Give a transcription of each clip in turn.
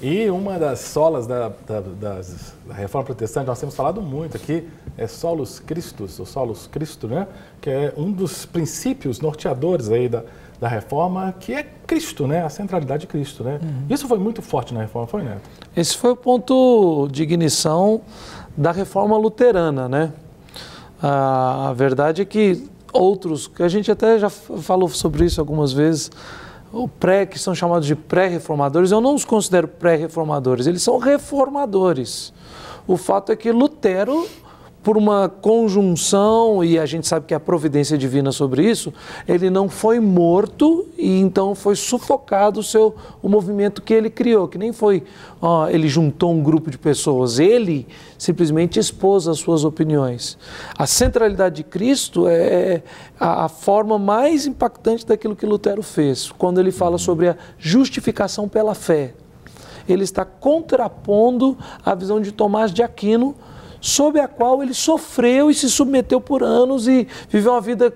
E uma das solas da Reforma Protestante, nós temos falado muito aqui, é Solus Christus, ou Solus Christo, né? Que é um dos princípios norteadores aí da Reforma, que é Cristo, né? A centralidade de Cristo, né? Isso foi muito forte na Reforma, foi, Neto? Esse foi o ponto de ignição da Reforma Luterana, né? A verdade é que outros, que a gente até já falou sobre isso algumas vezes, que são chamados de pré-reformadores, eu não os considero pré-reformadores, eles são reformadores. O fato é que Lutero, por uma conjunção, e a gente sabe que a providência divina sobre isso, ele não foi morto e então foi sufocado o movimento que ele criou, que nem foi, ele juntou um grupo de pessoas, ele simplesmente expôs as suas opiniões. A centralidade de Cristo é a forma mais impactante daquilo que Lutero fez, quando ele fala sobre a justificação pela fé. Ele está contrapondo a visão de Tomás de Aquino, sob a qual ele sofreu e se submeteu por anos e viveu uma vida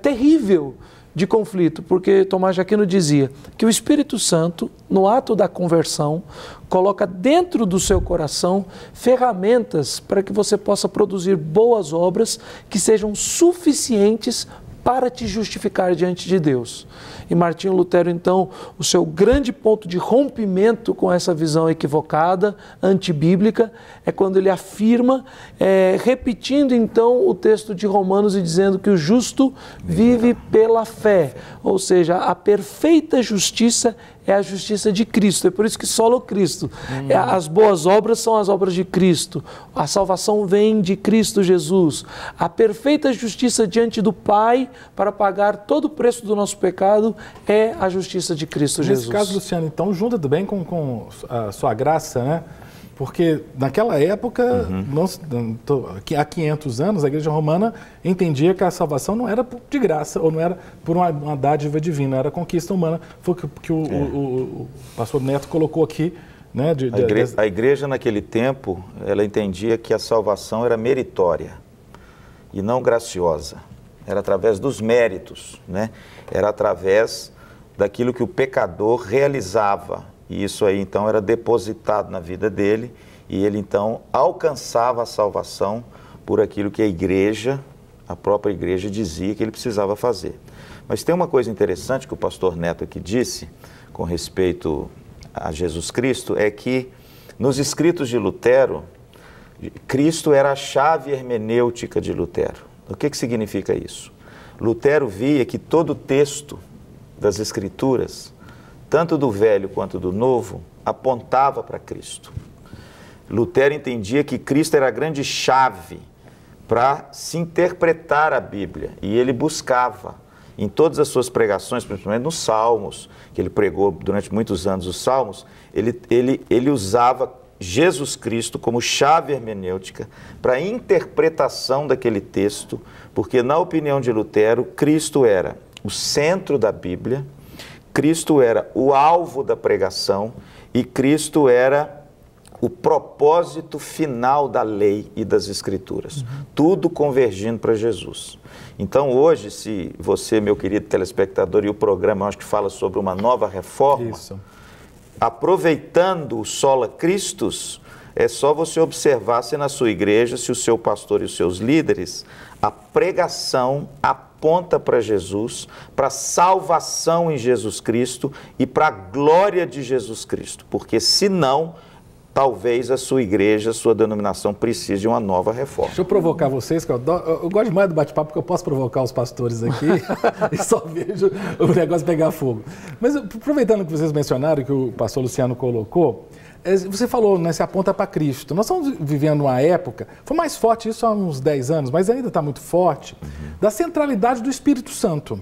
terrível de conflito, porque Tomás de Aquino dizia que o Espírito Santo, no ato da conversão, coloca dentro do seu coração ferramentas para que você possa produzir boas obras que sejam suficientes para te justificar diante de Deus. E Martinho Lutero, então, o seu grande ponto de rompimento com essa visão equivocada, antibíblica, é quando ele afirma, repetindo então o texto de Romanos e dizendo que o justo vive pela fé, ou seja, a perfeita justiça é a justiça de Cristo, é por isso que solo Cristo. As boas obras são as obras de Cristo, a salvação vem de Cristo Jesus. A perfeita justiça diante do Pai para pagar todo o preço do nosso pecado é a justiça de Cristo Jesus. Nesse caso, Luciano, então, junta também com a sua graça, né? Porque naquela época, há 500 anos, a Igreja Romana entendia que a salvação não era de graça, ou não era por uma dádiva divina, era conquista humana. Foi o que o pastor Neto colocou aqui. Né, a igreja, naquele tempo, ela entendia que a salvação era meritória e não graciosa. Era através dos méritos, né? Era através daquilo que o pecador realizava. E isso aí, então, era depositado na vida dele e ele, então, alcançava a salvação por aquilo que a própria igreja dizia que ele precisava fazer. Mas tem uma coisa interessante que o pastor Neto aqui disse com respeito a Jesus Cristo, é que nos escritos de Lutero, Cristo era a chave hermenêutica de Lutero. O que significa isso? Lutero via que todo texto das Escrituras, tanto do Velho quanto do Novo, apontava para Cristo. Lutero entendia que Cristo era a grande chave para se interpretar a Bíblia, e ele buscava, em todas as suas pregações, principalmente nos Salmos, que ele pregou durante muitos anos os Salmos, ele usava Jesus Cristo como chave hermenêutica para a interpretação daquele texto, porque, na opinião de Lutero, Cristo era o centro da Bíblia, Cristo era o alvo da pregação e Cristo era o propósito final da lei e das Escrituras. Tudo convergindo para Jesus. Então, hoje, se você, meu querido telespectador, e o programa, eu acho que fala sobre uma nova reforma, aproveitando o sola Christus, é só você observar se na sua igreja, se o seu pastor e os seus líderes, a pregação aponta para Jesus, para a salvação em Jesus Cristo e para a glória de Jesus Cristo, porque senão, talvez a sua igreja, a sua denominação precise de uma nova reforma. Deixa eu provocar vocês, que eu gosto demais do bate-papo, porque eu posso provocar os pastores aqui e só vejo o negócio pegar fogo. Mas aproveitando que vocês mencionaram, que o pastor Luciano colocou, você falou, né, se aponta para Cristo. Nós estamos vivendo uma época, foi mais forte isso há uns 10 anos, mas ainda está muito forte, da centralidade do Espírito Santo.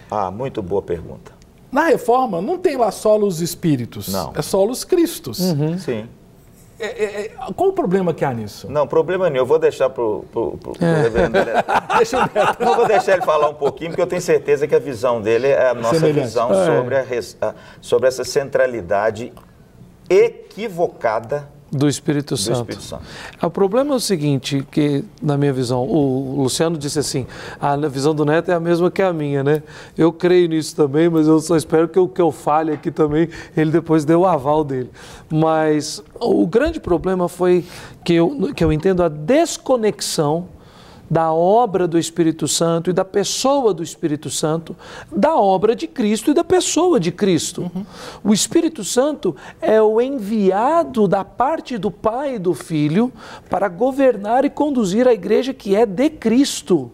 Ah, muito boa pergunta. Na Reforma, não tem lá solos espíritos, não. É solos Cristos. Sim. Qual o problema que há nisso? Não, problema nenhum. Eu vou deixar para o reverendo Neto. Não vou deixar ele falar um pouquinho, porque eu tenho certeza que a visão dele é a nossa visão sobre essa centralidade equivocada Do Espírito Santo. O problema é o seguinte, que na minha visão, o Luciano disse assim, a visão do Neto é a mesma que a minha, né? Eu creio nisso também, mas eu só espero que o que eu fale aqui também, ele depois dê o aval dele. Mas o grande problema foi que eu entendo a desconexão da obra do Espírito Santo e da pessoa do Espírito Santo, da obra de Cristo e da pessoa de Cristo. O Espírito Santo é o enviado da parte do Pai e do Filho para governar e conduzir a igreja que é de Cristo.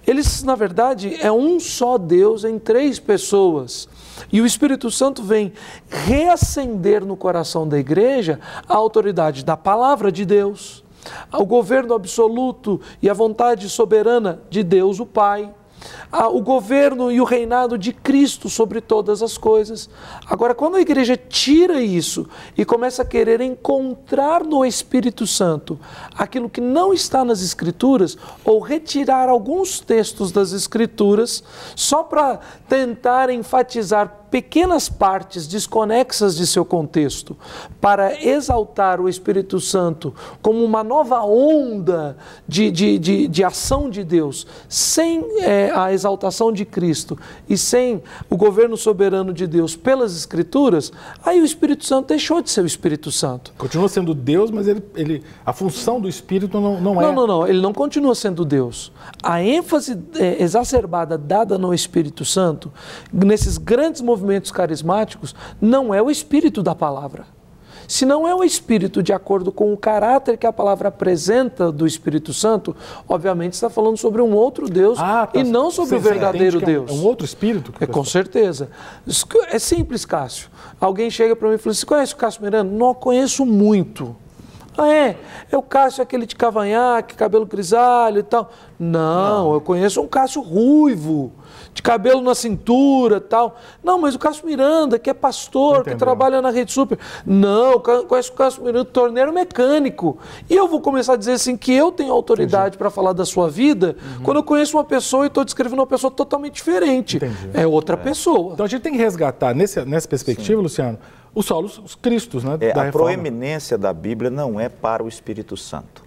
Eles, na verdade, é um só Deus em 3 pessoas. E o Espírito Santo vem reacender no coração da igreja a autoridade da palavra de Deus, ao governo absoluto e a vontade soberana de Deus o Pai, o governo e o reinado de Cristo sobre todas as coisas. Agora, quando a igreja tira isso e começa a querer encontrar no Espírito Santo aquilo que não está nas Escrituras, ou retirar alguns textos das Escrituras só para tentar enfatizar pequenas partes desconexas de seu contexto, para exaltar o Espírito Santo como uma nova onda de ação de Deus, sem a exaltação de Cristo e sem o governo soberano de Deus pelas Escrituras, aí o Espírito Santo deixou de ser o Espírito Santo. Continua sendo Deus, mas a função do Espírito não é... Não, ele não continua sendo Deus. A ênfase exacerbada dada no Espírito Santo, nesses grandes movimentos carismáticos, não é o Espírito da palavra. Se não é o Espírito de acordo com o caráter que a palavra apresenta do Espírito Santo, obviamente está falando sobre um outro Deus e não sobre o verdadeiro Deus. É um outro Espírito? Com certeza. É simples, Cássio. Alguém chega para mim e fala, você conhece o Cássio Miranda? Não conheço muito. É o Cássio aquele de cavanhaque, cabelo grisalho e tal. Não, eu conheço um Cássio ruivo, de cabelo na cintura e tal. Não, mas o Cássio Miranda, que é pastor, que trabalha na Rede Super. Não, conheço o Cássio Miranda, torneiro mecânico. E eu vou começar a dizer assim que eu tenho autoridade para falar da sua vida quando eu conheço uma pessoa e estou descrevendo uma pessoa totalmente diferente. É outra pessoa. Então a gente tem que resgatar, nessa perspectiva, Luciano, os solos, os cristos, né? A proeminência da Bíblia não é para o Espírito Santo.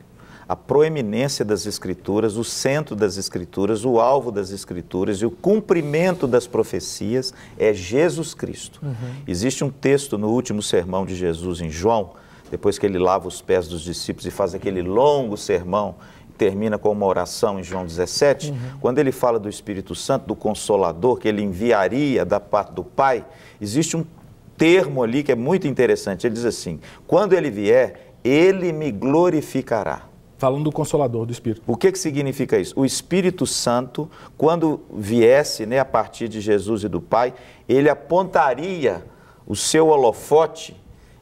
A proeminência das Escrituras, o centro das Escrituras, o alvo das Escrituras e o cumprimento das profecias é Jesus Cristo. Existe um texto no último sermão de Jesus em João, depois que ele lava os pés dos discípulos e faz aquele longo sermão, termina com uma oração em João 17, quando ele fala do Espírito Santo, do Consolador, que ele enviaria da parte do Pai, existe um termo ali que é muito interessante. Ele diz assim, quando ele vier, ele me glorificará. Falando do Consolador, do Espírito. O que significa isso? O Espírito Santo, quando viesse, a partir de Jesus e do Pai, ele apontaria o seu holofote,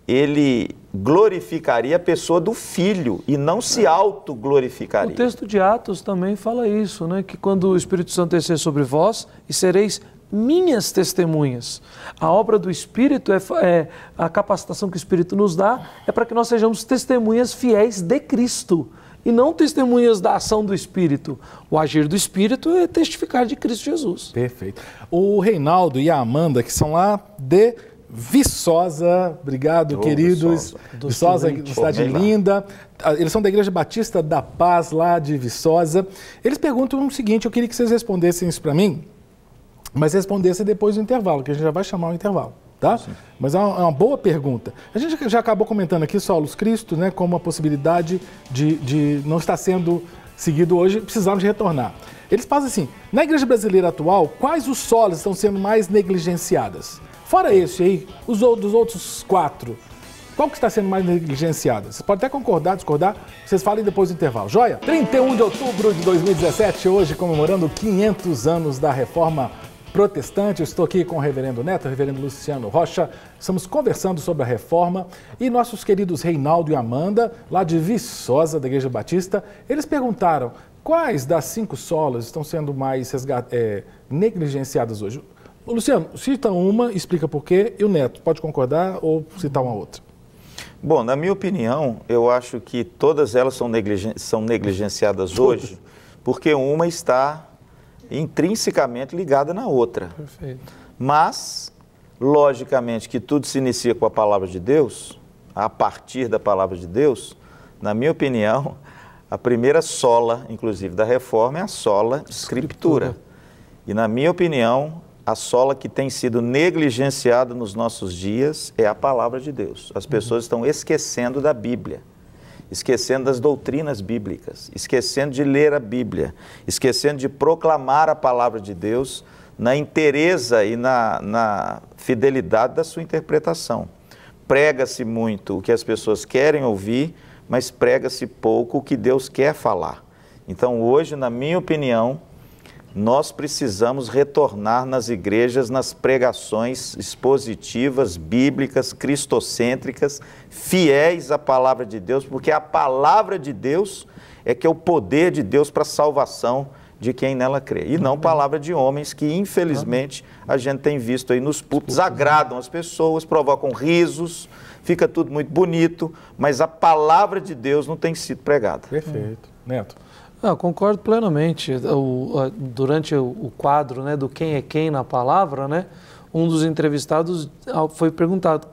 ele glorificaria a pessoa do Filho e não se autoglorificaria. O texto de Atos também fala isso, que quando o Espírito Santo descer sobre vós, e sereis minhas testemunhas. A obra do Espírito a capacitação que o Espírito nos dá é para que nós sejamos testemunhas fiéis de Cristo e não testemunhas da ação do Espírito. O agir do Espírito é testificar de Cristo Jesus. Perfeito. O Reinaldo e a Amanda, que são lá de Viçosa, obrigado, queridos. Viçosa, cidade linda. Eles são da Igreja Batista da Paz, lá de Viçosa. Eles perguntam o seguinte, eu queria que vocês respondessem isso para mim, mas respondessem depois do intervalo, que a gente já vai chamar o intervalo, tá? Sim. Mas é uma boa pergunta. A gente já acabou comentando aqui solos Cristo, como a possibilidade de não estar sendo seguido hoje, precisamos de retornar. Eles fazem assim, na igreja brasileira atual, quais os solos estão sendo mais negligenciadas? Fora esse aí, dos outros 4, qual que está sendo mais negligenciado? Vocês podem até concordar, discordar, vocês falem depois do intervalo. Joia? 31 de outubro de 2017, hoje comemorando 500 anos da Reforma Protestante. Eu estou aqui com o reverendo Neto, o reverendo Luciano Rocha. Estamos conversando sobre a reforma e nossos queridos Reinaldo e Amanda, lá de Viçosa, da Igreja Batista, eles perguntaram quais das 5 solas estão sendo mais negligenciadas hoje. O Luciano, cita uma, explica por quê, e o Neto, pode concordar ou citar uma outra? Bom, na minha opinião, eu acho que todas elas são negligenciadas hoje, porque uma está intrinsecamente ligada na outra. Perfeito. Mas, logicamente, que tudo se inicia com a palavra de Deus, a partir da palavra de Deus, na minha opinião, a primeira sola, inclusive, da reforma é a sola escritura. E, na minha opinião, a sola que tem sido negligenciada nos nossos dias é a palavra de Deus. As pessoas estão esquecendo da Bíblia, esquecendo das doutrinas bíblicas, esquecendo de ler a Bíblia, esquecendo de proclamar a palavra de Deus na inteireza e na fidelidade da sua interpretação. Prega-se muito o que as pessoas querem ouvir, mas prega-se pouco o que Deus quer falar. Então, hoje, na minha opinião, nós precisamos retornar nas igrejas, nas pregações expositivas, bíblicas, cristocêntricas, fiéis à palavra de Deus, porque a palavra de Deus é que é o poder de Deus para a salvação de quem nela crê. E não palavra de homens que, infelizmente, a gente tem visto aí nos púlpitos, agradam as pessoas, provocam risos, fica tudo muito bonito, mas a palavra de Deus não tem sido pregada. Perfeito. Neto. Concordo plenamente. Durante o quadro, né, do quem é quem na palavra, né, um dos entrevistados foi perguntado: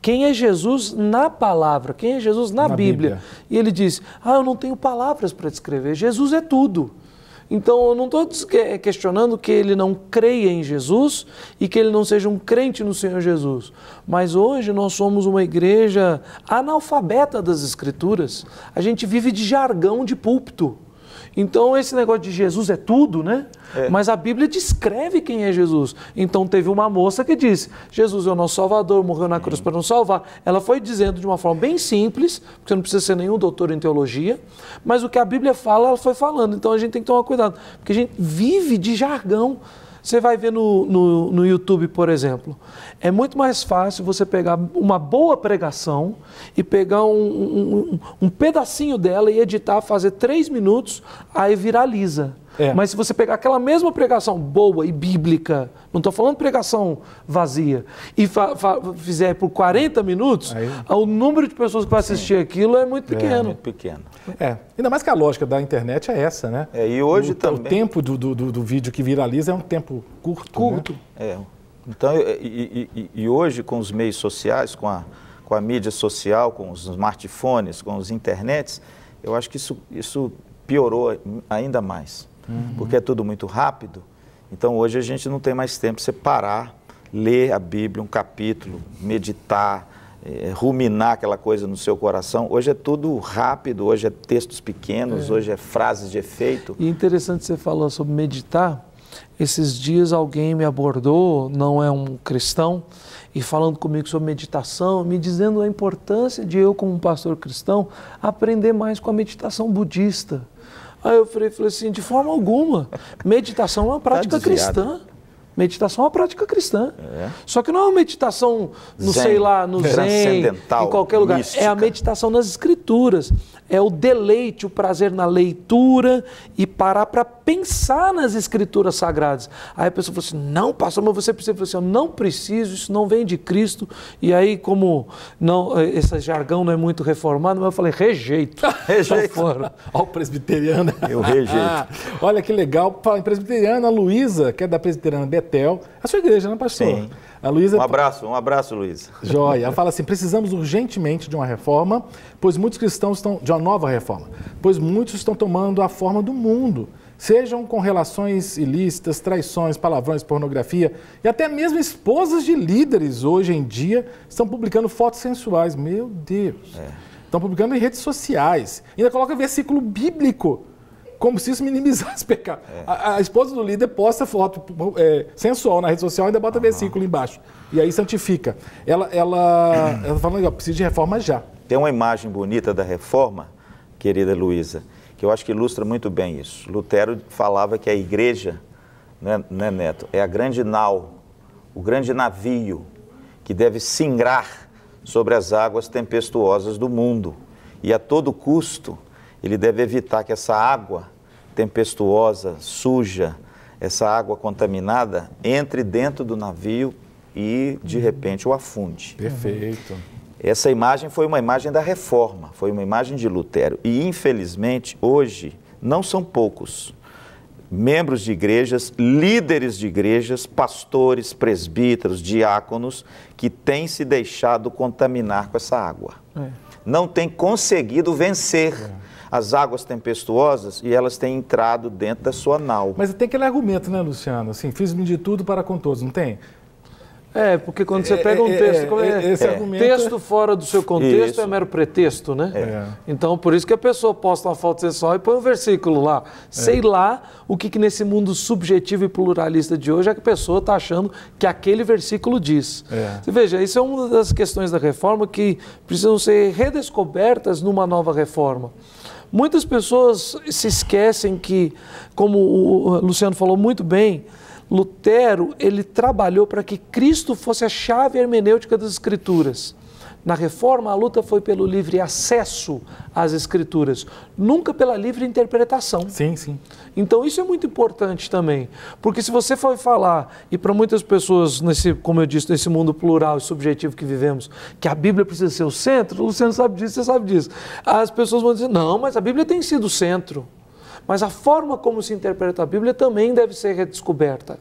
quem é Jesus na palavra? Quem é Jesus na Bíblia? E ele disse: eu não tenho palavras para descrever. Jesus é tudo. Então, eu não estou questionando que ele não creia em Jesus e que ele não seja um crente no Senhor Jesus. Mas hoje nós somos uma igreja analfabeta das Escrituras. A gente vive de jargão de púlpito. Então, esse negócio de Jesus é tudo, né? Mas a Bíblia descreve quem é Jesus. Então, teve uma moça que disse: Jesus é o nosso Salvador, morreu na cruz para nos salvar. Ela foi dizendo de uma forma bem simples, porque você não precisa ser nenhum doutor em teologia, mas o que a Bíblia fala, ela foi falando. Então, a gente tem que tomar cuidado, porque a gente vive de jargão. Você vai ver no YouTube, por exemplo, é muito mais fácil você pegar uma boa pregação e pegar um pedacinho dela e editar, fazer 3 minutos, aí viraliza. Mas se você pegar aquela mesma pregação boa e bíblica, não estou falando pregação vazia, e fizer por 40 minutos, o número de pessoas que vai assistir aquilo é muito pequeno. É muito pequeno. Ainda mais que a lógica da internet é essa, né? E hoje também... O tempo do vídeo que viraliza é um tempo curto. Né? Então, e hoje, com os meios sociais, com a mídia social, com os smartphones, com os internets, eu acho que isso piorou ainda mais. Porque é tudo muito rápido. Então, hoje a gente não tem mais tempo de você parar, ler a Bíblia, um capítulo, meditar, ruminar aquela coisa no seu coração. Hoje é tudo rápido, hoje é textos pequenos, hoje é frases de efeito. E interessante você falar sobre meditar. Esses dias alguém me abordou, não é um cristão, e falando comigo sobre meditação, me dizendo a importância de eu, como um pastor cristão, aprender mais com a meditação budista. Aí eu falei assim, de forma alguma, meditação é uma prática cristã. Meditação é uma prática cristã. Só que não é uma meditação, no Zen, em qualquer lugar. Mística. É a meditação nas Escrituras. É o deleite, o prazer na leitura e parar para pensar nas Escrituras sagradas. Aí a pessoa falou assim: não, pastor, mas você precisa. Eu falei assim: eu não preciso, isso não vem de Cristo. E aí, como esse jargão não é muito reformado, mas eu falei: rejeito. Olha o presbiteriano. Eu rejeito. Olha que legal. Fala em presbiteriana, a Luísa, que é da presbiteriana Betel, a sua igreja, né, pastor? Sim. A Luísa... Um abraço, Luísa. Joia. Ela fala assim: precisamos urgentemente de uma reforma, pois muitos cristãos estão... de uma nova reforma, pois muitos estão tomando a forma do mundo, sejam com relações ilícitas, traições, palavrões, pornografia, e até mesmo esposas de líderes hoje em dia estão publicando fotos sensuais. Meu Deus. Estão publicando em redes sociais. Ainda coloca versículo bíblico, como se isso minimizasse pecado. A esposa do líder posta foto sensual na rede social e ainda bota versículo embaixo. E aí santifica. Ela fala: precisa de reforma já. Tem uma imagem bonita da reforma, querida Luísa, que eu acho que ilustra muito bem isso. Lutero falava que a igreja, né, Neto, é a grande nau, o grande navio que deve singrar sobre as águas tempestuosas do mundo. E a todo custo, ele deve evitar que essa água tempestuosa, suja, essa água contaminada, entre dentro do navio e, de repente, o afunde. Perfeito. Essa imagem foi uma imagem da reforma, foi uma imagem de Lutero. E, infelizmente, hoje, não são poucos membros de igrejas, líderes de igrejas, pastores, presbíteros, diáconos, que têm se deixado contaminar com essa água. Não têm conseguido vencer as águas tempestuosas e elas têm entrado dentro da sua nau. Mas tem aquele argumento, né, Luciano? Assim, fiz-me de tudo para com todos, não tem? Porque quando você pega um texto, esse argumento... texto fora do seu contexto é mero pretexto, né? Então, por isso que a pessoa posta uma foto sensual e põe um versículo lá. Sei lá o que nesse mundo subjetivo e pluralista de hoje a pessoa está achando que aquele versículo diz. Você veja, isso é uma das questões da reforma que precisam ser redescobertas numa nova reforma. Muitas pessoas se esquecem que, como o Luciano falou muito bem, Lutero, ele trabalhou para que Cristo fosse a chave hermenêutica das Escrituras. Na Reforma, a luta foi pelo livre acesso às Escrituras, nunca pela livre interpretação. Sim, sim. Então, isso é muito importante também, porque se você for falar, e para muitas pessoas, como eu disse, nesse mundo plural e subjetivo que vivemos, que a Bíblia precisa ser o centro, o Luciano sabe disso, você sabe disso. As pessoas vão dizer, não, mas a Bíblia tem sido o centro. Mas a forma como se interpreta a Bíblia também deve ser redescoberta.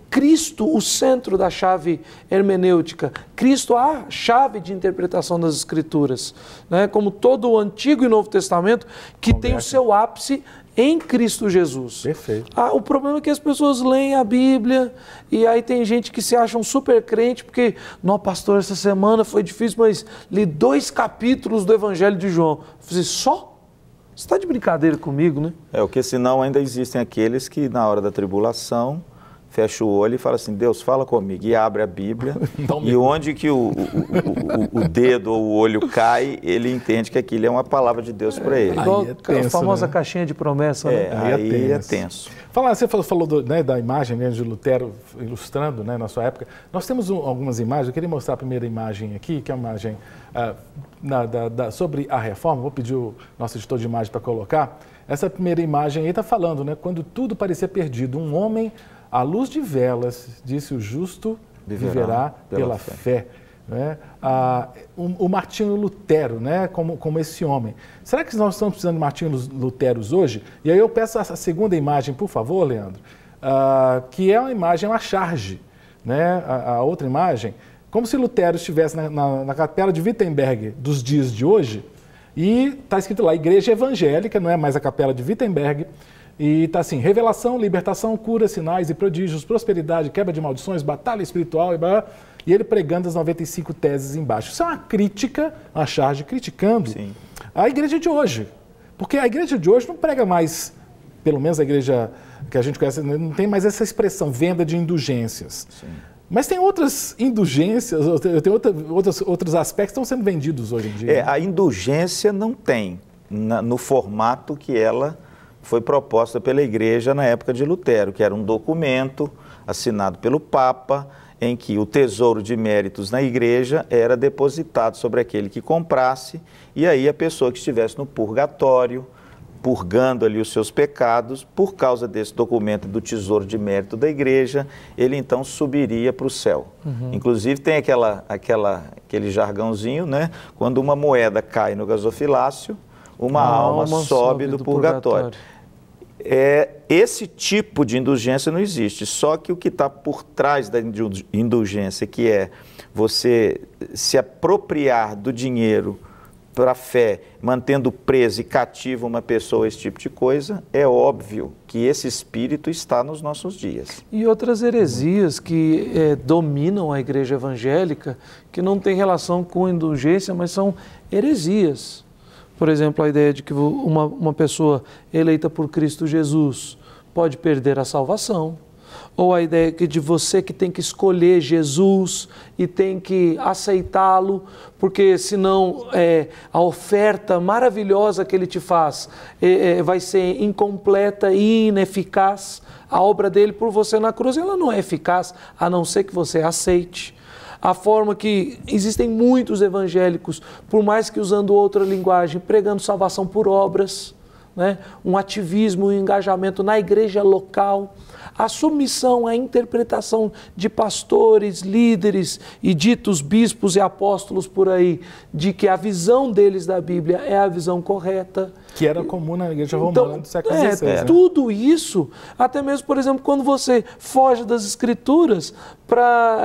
Cristo, o centro da chave hermenêutica, Cristo, a chave de interpretação das Escrituras, né? Como todo o Antigo e Novo Testamento, que tem o seu ápice em Cristo Jesus. Perfeito. O problema é que as pessoas leem a Bíblia e aí tem gente que se acha um super crente porque, não, pastor, essa semana foi difícil, mas li 2 capítulos do Evangelho de João. Eu falei, só? Você está de brincadeira comigo, né? Porque senão ainda existem aqueles que na hora da tribulação fecha o olho e fala assim, Deus fala comigo, e abre a Bíblia, e onde que o dedo ou o olho cai, ele entende que aquilo é uma palavra de Deus para ele. Igual tenso, a famosa né? caixinha de promessa, né? Aí é tenso. Você falou da imagem, né, de Lutero ilustrando, né, na sua época. Nós temos algumas imagens, eu queria mostrar a primeira imagem aqui, que é uma imagem sobre a reforma. Vou pedir o nosso editor de imagem para colocar. Essa primeira imagem aí está falando, né, quando tudo parecia perdido, um homem à luz de velas, disse o justo viverá pela fé. Né? O Martinho Lutero, né? como esse homem. Será que nós estamos precisando de Martinho Luteros hoje? E aí eu peço a segunda imagem, por favor, Leandro, que é uma imagem, uma charge. Né? A outra imagem, como se Lutero estivesse na capela de Wittenberg dos dias de hoje, e está escrito lá, Igreja Evangélica, não é mais a capela de Wittenberg, e está assim, revelação, libertação, cura, sinais e prodígios, prosperidade, quebra de maldições, batalha espiritual, e ele pregando as 95 teses embaixo. Isso é uma crítica, uma charge criticando a igreja de hoje. Porque a igreja de hoje não prega mais, pelo menos a igreja que a gente conhece, não tem mais essa expressão, venda de indulgências. Sim. Mas tem outras indulgências, tem outros aspectos que estão sendo vendidos hoje em dia. A indulgência não tem no formato que ela foi proposta pela igreja na época de Lutero, que era um documento assinado pelo Papa, em que o tesouro de méritos na igreja era depositado sobre aquele que comprasse, e aí a pessoa que estivesse no purgatório, purgando ali os seus pecados, por causa desse documento do tesouro de mérito da igreja, ele então subiria para o céu. Inclusive tem aquele jargãozinho, né? Quando uma moeda cai no gasofilácio, uma alma sobe do purgatório. Esse tipo de indulgência não existe, só que o que está por trás da indulgência, que é você se apropriar do dinheiro para a fé, mantendo preso e cativo uma pessoa, esse tipo de coisa, é óbvio que esse espírito está nos nossos dias. E outras heresias que dominam a igreja evangélica, que não tem relação com indulgência, mas são heresias. Por exemplo, a ideia de que uma pessoa eleita por Cristo Jesus pode perder a salvação. Ou a ideia de você que tem que escolher Jesus e tem que aceitá-lo, porque senão a oferta maravilhosa que ele te faz vai ser incompleta e ineficaz. A obra dele por você na cruz, ela não é eficaz, a não ser que você aceite. A forma que existem muitos evangélicos, por mais que usando outra linguagem, pregando salvação por obras, né? Um ativismo, um engajamento na igreja local, a submissão à interpretação de pastores, líderes e ditos bispos e apóstolos por aí, de que a visão deles da Bíblia é a visão correta. Que era comum na igreja romana do século XVI. Né? Tudo isso, até mesmo, por exemplo, quando você foge das Escrituras para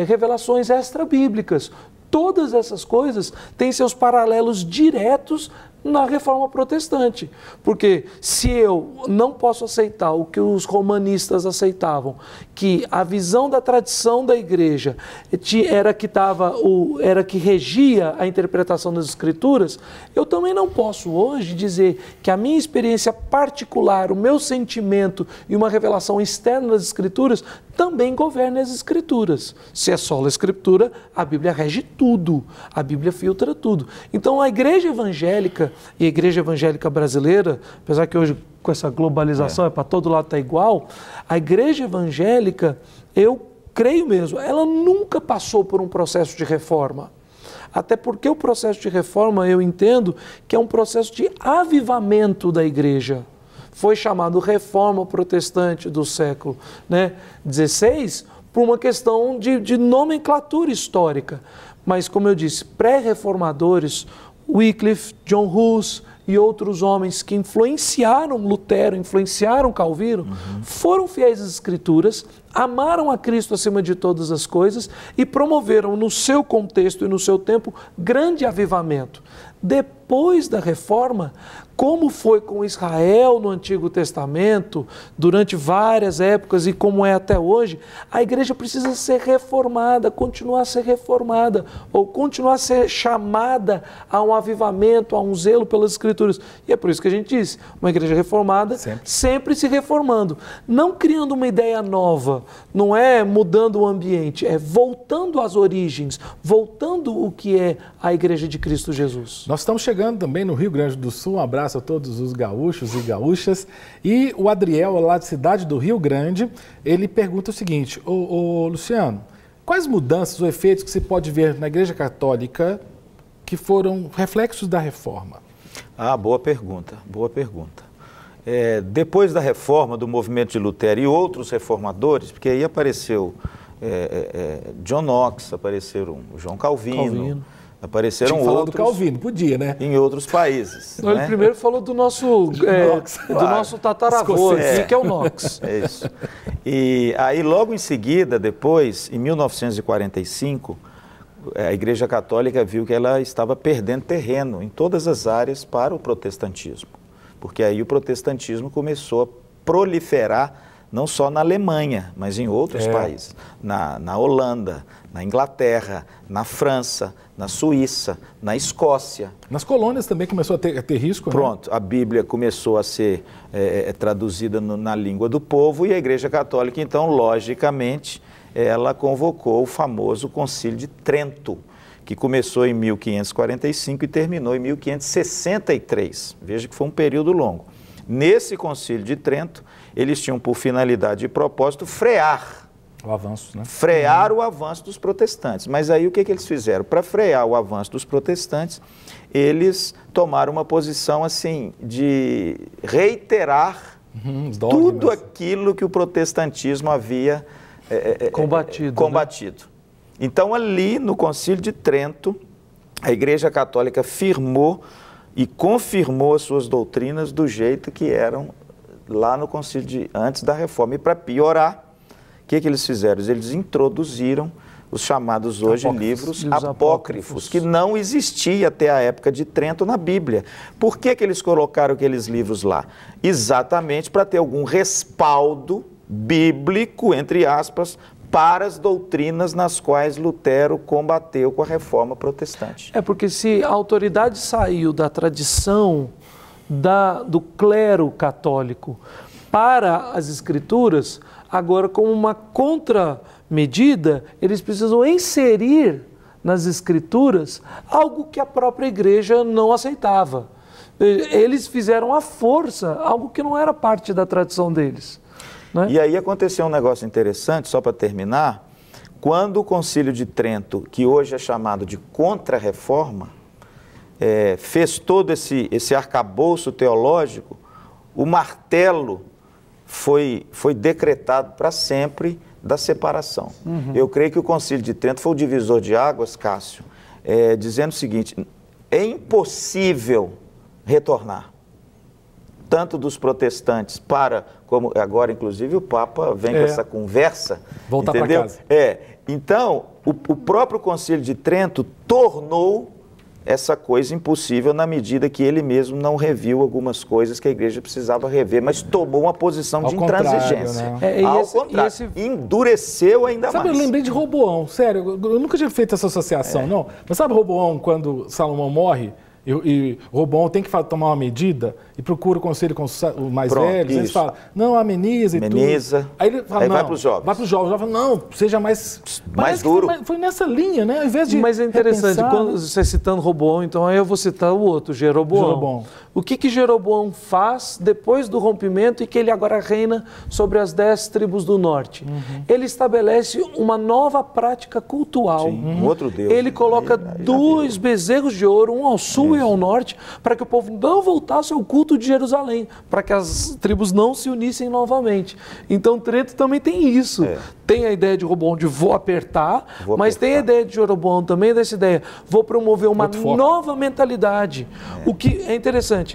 revelações extra-bíblicas, todas essas coisas têm seus paralelos diretos na Reforma Protestante. Porque se eu não posso aceitar o que os romanistas aceitavam, que a visão da tradição da igreja era que regia a interpretação das Escrituras, eu também não posso hoje dizer que a minha experiência particular, o meu sentimento e uma revelação externa das Escrituras também governa as Escrituras. Se é só a Escritura, a Bíblia rege tudo, a Bíblia filtra tudo. Então a igreja evangélica e a igreja evangélica brasileira, apesar que hoje com essa globalização para todo lado está igual, a igreja evangélica, eu creio mesmo, ela nunca passou por um processo de reforma. Até porque o processo de reforma, eu entendo que é um processo de avivamento da igreja. Foi chamado Reforma Protestante do século XVI por uma questão de nomenclatura histórica. Mas, como eu disse, pré-reformadores, Wycliffe, John Hus e outros homens que influenciaram Lutero, influenciaram Calvino, foram fiéis às Escrituras, amaram a Cristo acima de todas as coisas e promoveram no seu contexto e no seu tempo grande avivamento. Depois da Reforma, como foi com Israel no Antigo Testamento, durante várias épocas e como é até hoje, a igreja precisa ser reformada, continuar a ser reformada, ou continuar a ser chamada a um avivamento, a um zelo pelas Escrituras. E é por isso que a gente diz, uma igreja reformada sempre se reformando, não criando uma ideia nova, não é mudando o ambiente, é voltando às origens, voltando o que é a igreja de Cristo Jesus. Nós estamos chegando também no Rio Grande do Sul, um abraço a todos os gaúchos e gaúchas. E o Adriel, lá de Cidade do Rio Grande, ele pergunta o seguinte: ô Luciano, quais mudanças ou efeitos que se pode ver na Igreja Católica que foram reflexos da Reforma? Ah, boa pergunta, boa pergunta. Depois da Reforma, do movimento de Lutero e outros reformadores, porque aí apareceu John Knox, apareceram João Calvino. Apareceram outros. Falou do Calvino, podia, né? Em outros países. Ele primeiro falou do nosso, nosso tataravô aqui, que é o Knox. É isso. E aí, logo em seguida, depois, em 1945, a Igreja Católica viu que ela estava perdendo terreno em todas as áreas para o protestantismo. Porque aí o protestantismo começou a proliferar não só na Alemanha, mas em outros países. Na Holanda, na Inglaterra, na França, na Suíça, na Escócia. Nas colônias também começou a ter risco, Pronto, né? A Bíblia começou a ser traduzida na língua do povo e a Igreja Católica, então, logicamente, ela convocou o famoso Concílio de Trento, que começou em 1545 e terminou em 1563. Veja que foi um período longo. Nesse Concílio de Trento, eles tinham por finalidade e propósito frear o avanço, né? Frear o avanço dos protestantes. Mas aí o que eles fizeram? Para frear o avanço dos protestantes, eles tomaram uma posição assim de reiterar tudo aquilo que o protestantismo havia combatido. Então ali no Concílio de Trento, a Igreja Católica firmou e confirmou as suas doutrinas do jeito que eram lá no Concílio antes da Reforma. E para piorar, o que eles fizeram? Eles introduziram os chamados hoje livros apócrifos, que não existia até a época de Trento na Bíblia. Por que eles colocaram aqueles livros lá? Exatamente para ter algum respaldo bíblico, entre aspas, para as doutrinas nas quais Lutero combateu com a Reforma Protestante. Porque se a autoridade saiu da tradição do clero católico para as Escrituras, agora, como uma contramedida, eles precisam inserir nas Escrituras algo que a própria igreja não aceitava. Eles fizeram à força algo que não era parte da tradição deles. Né? E aí aconteceu um negócio interessante, só para terminar, quando o Concílio de Trento, que hoje é chamado de Contra-Reforma, fez todo esse arcabouço teológico, o martelo foi decretado para sempre da separação. Eu creio que o Concílio de Trento foi o divisor de águas, Cássio, dizendo o seguinte: é impossível retornar, tanto dos protestantes como agora, inclusive, o Papa vem com essa conversa. Voltar para casa. Então, o próprio Concílio de Trento tornou essa coisa impossível na medida que ele mesmo não reviu algumas coisas que a igreja precisava rever, mas tomou uma posição de intransigência. Né? Ao contrário, endureceu ainda mais. Eu lembrei de Roboão, sério, eu nunca tinha feito essa associação, não. Mas sabe Roboão, quando Salomão morre, e Roboão tem que tomar uma medida e procura o conselho com os mais velhos, eles falam, não, ameniza e tudo. Aí ele fala, não, vai para os jovens. Vai para os jovens. Ele fala, não, seja mais duro. Foi nessa linha, né? Ao invés de Mas é interessante, repensar, quando você citando Roboão, então aí eu vou citar o outro, Jeroboão. O que Jeroboão faz depois do rompimento e que ele agora reina sobre as 10 tribos do norte? Ele estabelece uma nova prática cultural. Um outro Deus. Ele coloca 2 bezerros de ouro, um ao sul e ao norte, para que o povo não voltasse ao culto de Jerusalém, para que as tribos não se unissem novamente. Então Trento também tem isso. Tem a ideia de Roboão de vou apertar, mas tem a ideia de Jeroboão também dessa ideia, vou promover uma nova mentalidade. O que é interessante.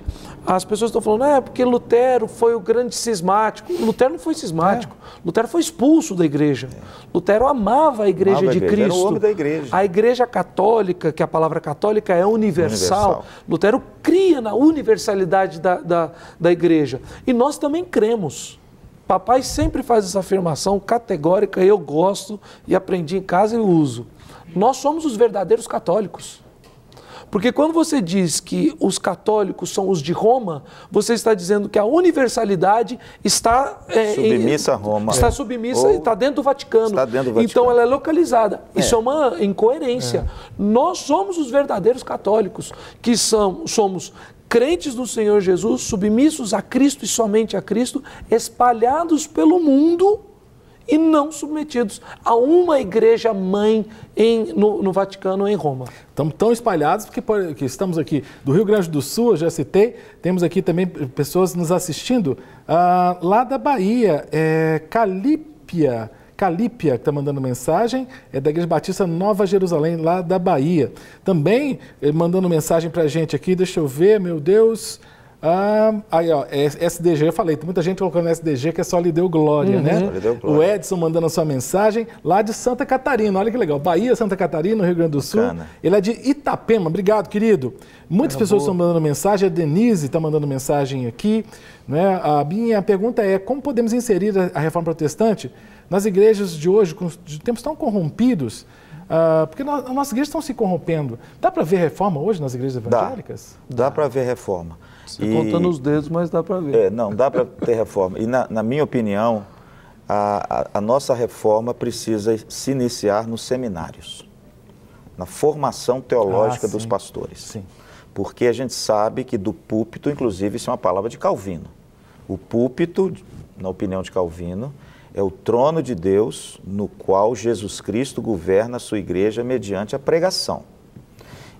As pessoas estão falando, porque Lutero foi o grande cismático. Lutero não foi cismático. Lutero foi expulso da igreja. Lutero amava a igreja de Cristo. Era o homem da igreja. A igreja católica, que a palavra católica é universal. Lutero cria na universalidade da igreja. E nós também cremos. Papai sempre faz essa afirmação categórica, eu gosto e aprendi em casa e uso. Nós somos os verdadeiros católicos. Porque quando você diz que os católicos são os de Roma, você está dizendo que a universalidade está submissa a Roma. Está submissa, está dentro do Vaticano. Está dentro do Vaticano. Então ela é localizada. Isso é uma incoerência. Nós somos os verdadeiros católicos, que somos crentes no Senhor Jesus, submissos a Cristo e somente a Cristo, espalhados pelo mundo e não submetidos a uma igreja mãe no Vaticano, em Roma. Estamos tão espalhados que estamos aqui do Rio Grande do Sul, eu já citei, temos aqui também pessoas nos assistindo lá da Bahia, Calípia, que está mandando mensagem, é da Igreja Batista Nova Jerusalém, lá da Bahia. Também mandando mensagem para a gente aqui, deixa eu ver, meu Deus... aí, ó, SDG, eu falei, tem muita gente colocando SDG que é só lhe deu glória, né? Deu glória. O Edson mandando a sua mensagem lá de Santa Catarina, olha que legal, Bahia, Santa Catarina, no Rio Grande do Sul. Bacana. Ele é de Itapema, obrigado, querido. Muitas pessoas estão mandando mensagem, a Denise está mandando mensagem aqui, né? A minha pergunta é, como podemos inserir a reforma protestante nas igrejas de hoje, de tempos tão corrompidos? Porque as nossas igrejas estão se corrompendo. Dá para ver reforma hoje nas igrejas evangélicas? Dá para ver reforma. Contando os dedos, mas dá para ver. Não, dá para ter reforma. E na minha opinião, a nossa reforma precisa se iniciar nos seminários, na formação teológica dos pastores. Sim. Porque a gente sabe que do púlpito, inclusive, isso é uma palavra de Calvino. O púlpito, na opinião de Calvino, é o trono de Deus no qual Jesus Cristo governa a sua igreja mediante a pregação.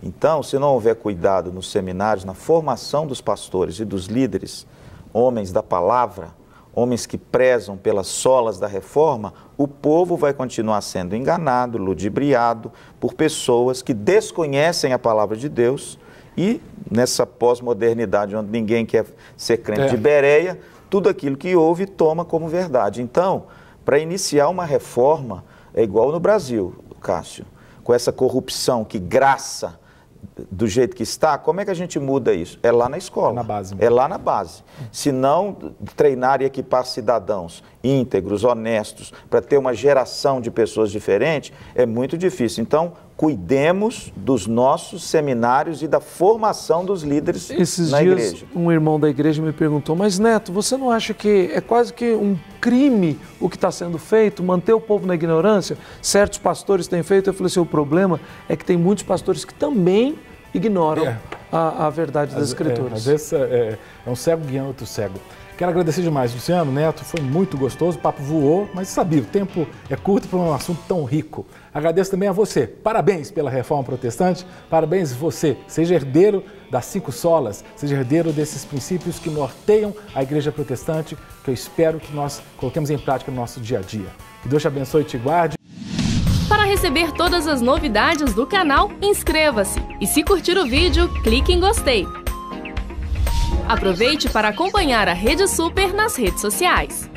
Então, se não houver cuidado nos seminários, na formação dos pastores e dos líderes, homens da palavra, homens que prezam pelas solas da reforma, o povo vai continuar sendo enganado, ludibriado por pessoas que desconhecem a palavra de Deus e, nessa pós-modernidade onde ninguém quer ser crente de Bereia, tudo aquilo que ouve toma como verdade. Então, para iniciar uma reforma, é igual no Brasil, Cássio, com essa corrupção que graça do jeito que está, como é que a gente muda isso? É lá na escola. Na base. É lá na base. Se não treinar e equipar cidadãos íntegros, honestos, para ter uma geração de pessoas diferentes, é muito difícil. Então, cuidemos dos nossos seminários e da formação dos líderes na igreja. Esses dias, um irmão da igreja me perguntou, mas Neto, você não acha que é quase que um crime o que está sendo feito, manter o povo na ignorância? Certos pastores têm feito. Eu falei assim, o problema é que tem muitos pastores que também ignoram a verdade das Escrituras. Às vezes é um cego guiando outro cego. Quero agradecer demais, Luciano Neto, foi muito gostoso, o papo voou, mas sabia, o tempo é curto para um assunto tão rico. Agradeço também a você, parabéns pela Reforma Protestante, parabéns você, seja herdeiro das 5 solas, seja herdeiro desses princípios que norteiam a Igreja Protestante, que eu espero que nós coloquemos em prática no nosso dia a dia. Que Deus te abençoe e te guarde. Para receber todas as novidades do canal, inscreva-se e se curtir o vídeo, clique em gostei. Aproveite para acompanhar a Rede Super nas redes sociais.